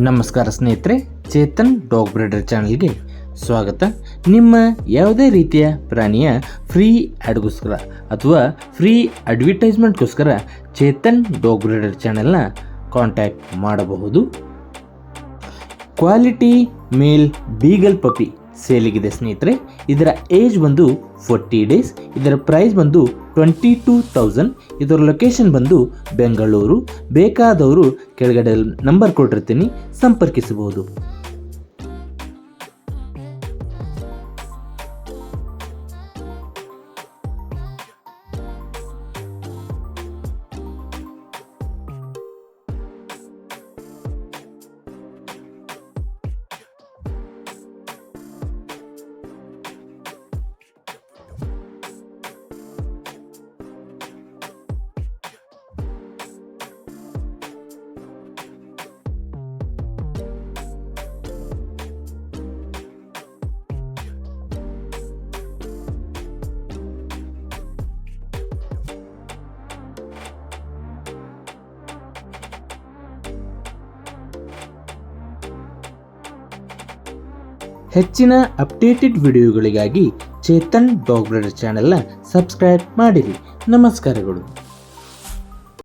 ನಮಸ್ಕಾರ ಸ್ನೇಹಿತರೆ, Chetan dog breeder ಚಾನಲ್ಗೆ ಸ್ವಾಗತ. ನಿಮ್ಮ ಯಾವುದೇ ರೀತಿಯ ಪ್ರಾಣಿಯ ಫ್ರೀ ಆ್ಯಡ್ಗೋಸ್ಕರ ಅಥವಾ ಫ್ರೀ ಅಡ್ವರ್ಟೈಸ್ಮೆಂಟ್ಗೋಸ್ಕರ ಚೇತನ್ ಡಾಗ್ ಬ್ರೀಡರ್ ಚಾನಲ್ನ ಕಾಂಟ್ಯಾಕ್ಟ್ ಮಾಡಬಹುದು. ಕ್ವಾಲಿಟಿ ಮೇಲ್ ಬೀಗಲ್ ಪಪಿ ಸೇಲಿಗಿದೆ ಸ್ನೇಹಿತರೆ. ಇದರ ಏಜ್ ಬಂದು 40 ಡೇಸ್. ಇದರ ಪ್ರೈಸ್ ಬಂದು 22,000. ಇದರ ಲೊಕೇಶನ್ ಬಂದು ಬೆಂಗಳೂರು. ಬೇಕಾದವರು ಕೆಳಗಡೆ ನಂಬರ್ ಕೊಟ್ಟಿರ್ತೀನಿ, ಸಂಪರ್ಕಿಸಬಹುದು. ಹೆಚ್ಚಿನ ಅಪ್ಡೇಟೆಡ್ ವಿಡಿಯೋಗಳಿಗಾಗಿ ಚೇತನ್ ಡಾಗ್ ಬ್ರೀಡರ್ ಚಾನೆಲ್ನ ಸಬ್ಸ್ಕ್ರೈಬ್ ಮಾಡಿರಿ. ನಮಸ್ಕಾರಗಳು.